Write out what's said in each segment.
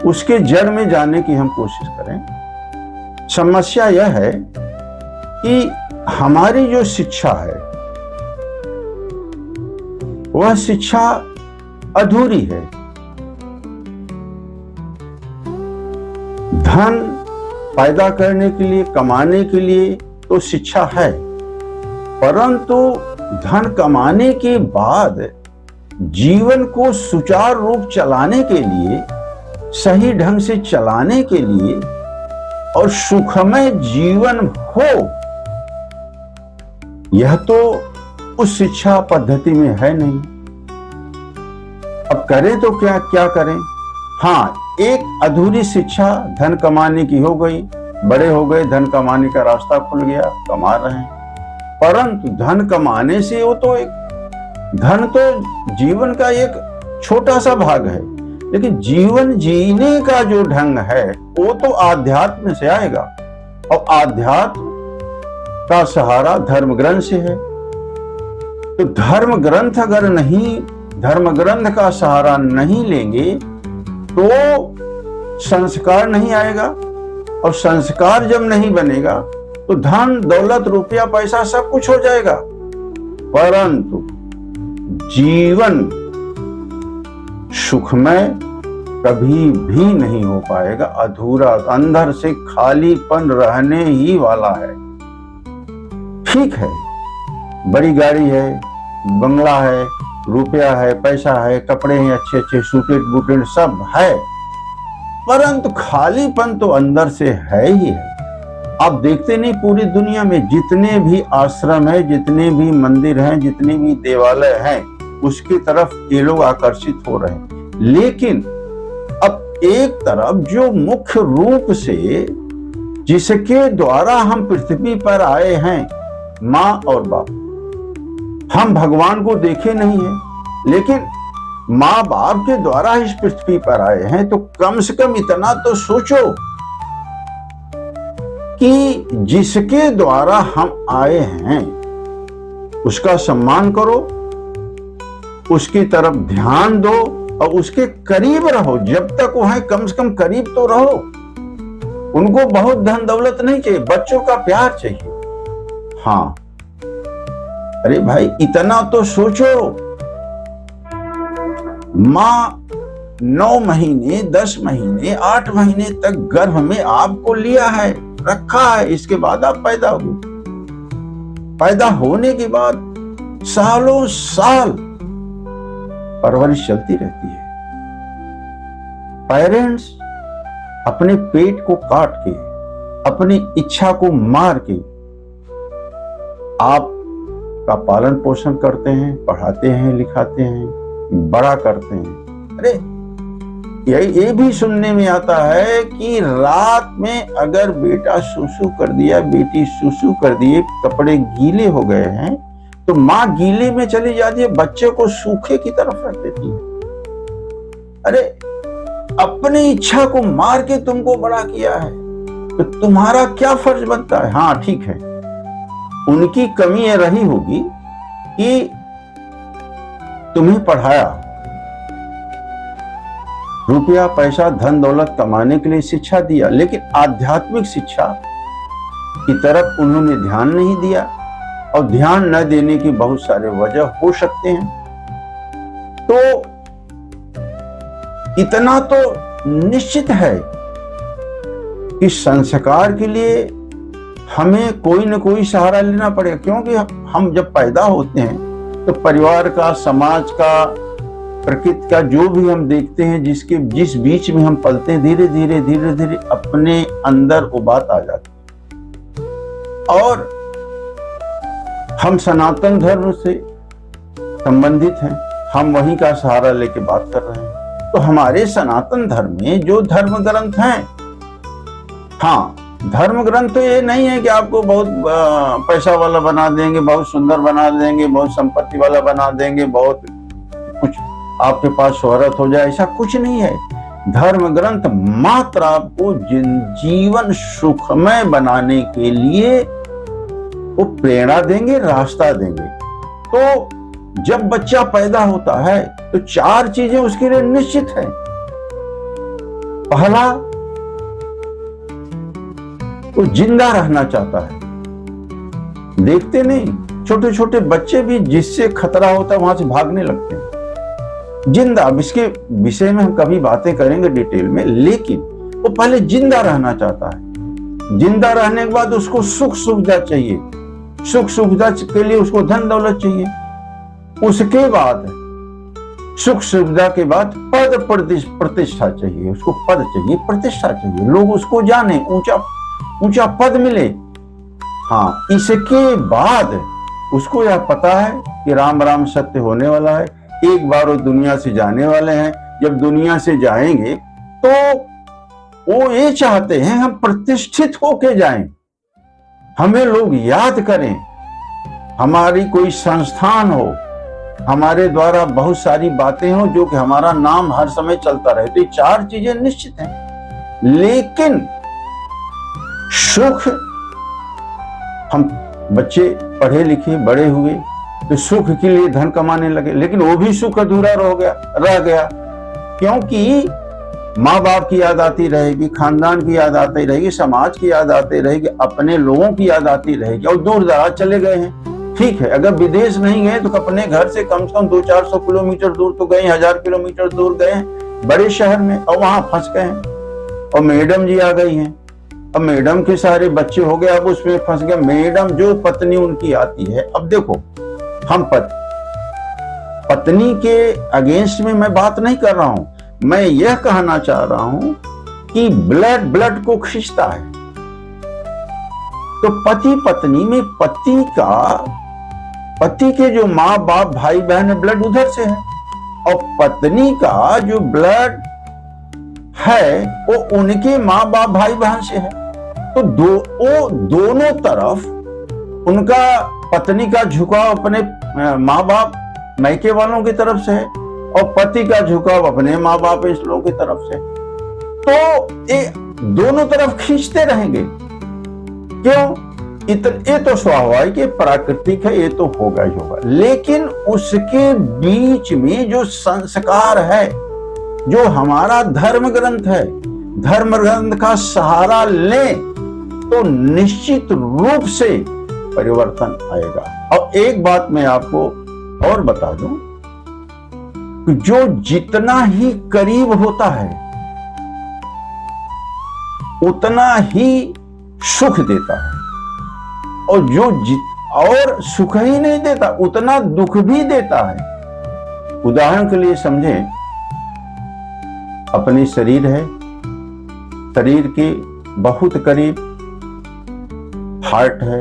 उसके जड़ में जाने की हम कोशिश करें। समस्या यह है कि हमारी जो शिक्षा है वह शिक्षा अधूरी है। धन पैदा करने के लिए, कमाने के लिए तो शिक्षा है, परंतु धन कमाने के बाद जीवन को सुचारू रूप चलाने के लिए, सही ढंग से चलाने के लिए और सुखमय जीवन हो, यह तो उस शिक्षा पद्धति में है नहीं। अब करें तो क्या क्या करें? हाँ, एक अधूरी शिक्षा धन कमाने की हो गई, बड़े हो गए, धन कमाने का रास्ता खुल गया, कमा रहे हैं, परंतु धन कमाने से वो तो धन तो जीवन का एक छोटा सा भाग है, लेकिन जीवन जीने का जो ढंग है वो तो आध्यात्म से आएगा, और आध्यात्म का सहारा धर्म ग्रंथ से है। तो धर्म ग्रंथ अगर नहीं, धर्म ग्रंथ का सहारा नहीं लेंगे तो संस्कार नहीं आएगा, और संस्कार जब नहीं बनेगा तो धन दौलत रुपया पैसा सब कुछ हो जाएगा, परंतु जीवन सुखमय कभी भी नहीं हो पाएगा। अधूरा, अंदर से खालीपन रहने ही वाला है। ठीक है, बड़ी गाड़ी है, बंगला है, रुपया है, पैसा है, कपड़े हैं अच्छे अच्छे, सूटेड बूटेड सब है, परंतु खालीपन तो अंदर से है ही है। आप देखते नहीं, पूरी दुनिया में जितने भी आश्रम है, जितने भी मंदिर हैं, जितने भी देवालय हैं, उसकी तरफ ये लोग आकर्षित हो रहे हैं। लेकिन अब एक तरफ जो मुख्य रूप से जिसके द्वारा हम पृथ्वी पर आए हैं, माँ और बाप, हम भगवान को देखे नहीं है, लेकिन माँ बाप के द्वारा इस पृथ्वी पर आए हैं, तो कम से कम इतना तो सोचो कि जिसके द्वारा हम आए हैं उसका सम्मान करो, उसकी तरफ ध्यान दो और उसके करीब रहो। जब तक वो है कम से कम करीब तो रहो। उनको बहुत धन दौलत नहीं चाहिए, बच्चों का प्यार चाहिए। हाँ, अरे भाई इतना तो सोचो, माँ 9 महीने, 10 महीने, 8 महीने तक गर्भ में आपको लिया है, रखा है, इसके बाद आप पैदा हुए। पैदा होने के बाद सालों साल परवरिश चलती रहती है। पेरेंट्स अपने पेट को काट के, अपनी इच्छा को मार के आप का पालन पोषण करते हैं, पढ़ाते हैं, लिखाते हैं, बड़ा करते हैं। अरे ये भी सुनने में आता है कि रात में अगर बेटा सुसु कर दिया, बेटी सुसु कर दिए, कपड़े गीले हो गए हैं, तो माँ गीले में चली जाती है, बच्चे को सूखे की तरफ रख देती है। अरे अपनी इच्छा को मार के तुमको बड़ा किया है, तो तुम्हारा क्या फर्ज बनता है? हाँ ठीक है, उनकी कमी ये रही होगी कि तुम्हें पढ़ाया, रुपया पैसा धन दौलत कमाने के लिए शिक्षा दिया, लेकिन आध्यात्मिक शिक्षा की तरफ उन्होंने ध्यान नहीं दिया, और ध्यान न देने की बहुत सारे वजह हो सकते हैं। तो इतना तो निश्चित है कि संस्कार के लिए हमें कोई न कोई सहारा लेना पड़ेगा, क्योंकि हम जब पैदा होते हैं तो परिवार का, समाज का, प्रकृति का जो भी हम देखते हैं, जिस बीच में हम पलते हैं, धीरे धीरे धीरे धीरे अपने अंदर वो बात आ जाती है। और हम सनातन धर्म से संबंधित हैं, हम वहीं का सहारा लेके बात कर रहे हैं। तो हमारे सनातन धर्म में जो धर्म ग्रंथ हैं, हाँ धर्म ग्रंथ तो ये नहीं है कि आपको बहुत पैसा वाला बना देंगे, बहुत सुंदर बना देंगे, बहुत संपत्ति वाला बना देंगे, बहुत कुछ आपके पास शोहरत हो जाए, ऐसा कुछ नहीं है। धर्म ग्रंथ मात्र आपको जीवन सुखमय बनाने के लिए वो प्रेरणा देंगे, रास्ता देंगे। तो जब बच्चा पैदा होता है तो 4 चीजें उसके लिए निश्चित है। पहला, वो जिंदा रहना चाहता है। देखते नहीं, छोटे छोटे बच्चे भी जिससे खतरा होता है वहां से भागने लगते हैं। जिंदा, अब इसके विषय में हम कभी बातें करेंगे डिटेल में, लेकिन वो पहले जिंदा रहना चाहता है। जिंदा रहने के बाद उसको सुख सुविधा चाहिए, सुख सुविधा के लिए उसको धन दौलत चाहिए। उसके बाद सुख सुविधा के बाद पद प्रतिष्ठा चाहिए, उसको पद चाहिए, प्रतिष्ठा चाहिए, लोग उसको जाने, ऊंचा ऊंचा पद मिले। हाँ, इसके बाद उसको यह पता है कि राम राम सत्य होने वाला है, एक बार वो दुनिया से जाने वाले हैं। जब दुनिया से जाएंगे तो वो ये चाहते हैं हम प्रतिष्ठित होके जाएं, हमें लोग याद करें, हमारी कोई संस्थान हो, हमारे द्वारा बहुत सारी बातें हो जो कि हमारा नाम हर समय चलता रहे। तो ये चार चीजें निश्चित हैं। लेकिन सुख, हम बच्चे पढ़े लिखे बड़े हुए तो सुख के लिए धन कमाने लगे, लेकिन वो भी सुख अधूरा रह गया, क्योंकि माँ बाप की याद आती रहेगी, खानदान की याद आती रहेगी, समाज की याद आती रहेगी, अपने लोगों की याद आती रहेगी। और दूर दराज चले गए हैं, ठीक है, अगर विदेश नहीं गए तो अपने घर से कम 200-400 किलोमीटर दूर तो गए, 1000 किलोमीटर दूर गए हैं बड़े शहर में, और वहां फंस गए हैं। और मैडम जी आ गई हैं, अब मैडम के सारे बच्चे हो गए, अब उसमें फंस गया। मैडम जो पत्नी उनकी आती है, अब देखो, हम पत्नी के अगेंस्ट में मैं बात नहीं कर रहा हूं, मैं यह कहना चाह रहा हूं कि ब्लड को खींचता है। तो पति पत्नी में पति के जो माँ बाप भाई बहन है, ब्लड उधर से है, और पत्नी का जो ब्लड है वो उनके माँ बाप भाई बहन से है। तो दोनों तरफ उनका, पत्नी का झुकाव अपने माँ बाप मायके वालों की तरफ से है, और पति का झुकाव अपने माँ बाप इस लोगों की तरफ से। तो ये दोनों तरफ खींचते रहेंगे। क्यों? ये तो स्वाभाविक, प्राकृतिक है, ये तो होगा ही होगा। लेकिन उसके बीच में जो संस्कार है, जो हमारा धर्म ग्रंथ है, धर्म ग्रंथ का सहारा लें तो निश्चित रूप से परिवर्तन आएगा। और एक बात मैं आपको और बता दूं, जो जितना ही करीब होता है उतना ही सुख देता है, और जो और सुख ही नहीं देता उतना दुख भी देता है। उदाहरण के लिए समझें, अपनी शरीर है, शरीर के बहुत करीब हार्ट है,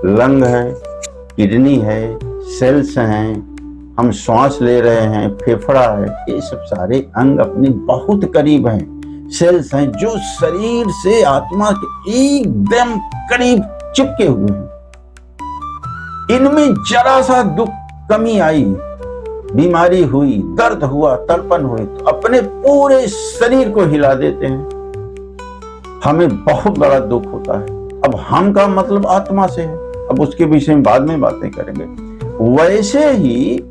लंग है, किडनी है, सेल्स हैं, हम श्वास ले रहे हैं, फेफड़ा है, ये सब सारे अंग अपने बहुत करीब हैं, सेल्स हैं जो शरीर से आत्मा के एकदम करीब चिपके हुए हैं। इनमें जरा सा दुख, कमी आई, बीमारी हुई, दर्द हुआ, तड़पन हुई, तो अपने पूरे शरीर को हिला देते हैं, हमें बहुत बड़ा दुख होता है। अब हम का मतलब आत्मा से है, अब उसके विषय में बाद में बातें करेंगे। वैसे ही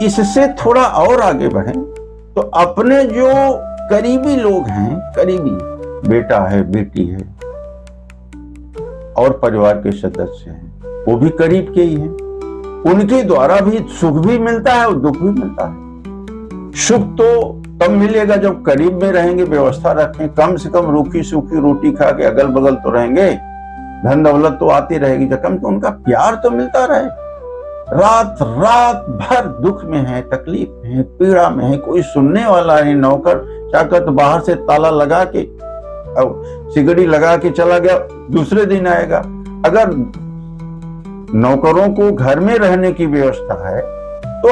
इससे थोड़ा और आगे बढ़ें तो अपने जो करीबी लोग हैं, करीबी बेटा है, बेटी है, और परिवार के सदस्य हैं, वो भी करीब के ही हैं, उनके द्वारा भी सुख भी मिलता है और दुख भी मिलता है। सुख तो तब मिलेगा जब करीब में रहेंगे, व्यवस्था रखें, कम से कम रूखी सूखी रोटी खा के अगल बगल तो रहेंगे, धन दौलत तो आती रहेगी, जब कम तो उनका प्यार तो मिलता रहे। रात भर दुख में है, तकलीफ में है, पीड़ा में है, कोई सुनने वाला नहीं, नौकर चाकर तो बाहर से ताला लगा के, सिगड़ी लगा के चला गया, दूसरे दिन आएगा। अगर नौकरों को घर में रहने की व्यवस्था है तो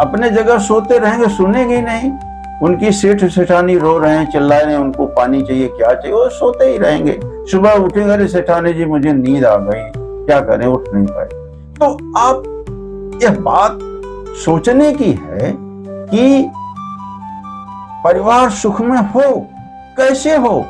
अपने जगह सोते रहेंगे, सुनेंगे नहीं। उनकी सेठ सेठानी रो रहे हैं, चिल्ला रहे हैं, उनको पानी चाहिए, क्या चाहिए, वो सोते ही रहेंगे। सुबह उठेंगे, अरे सेठानी जी मुझे नींद आ गई, क्या करें, उठ नहीं पाए। तो आप यह बात सोचने की है कि परिवार सुख में हो, कैसे हो,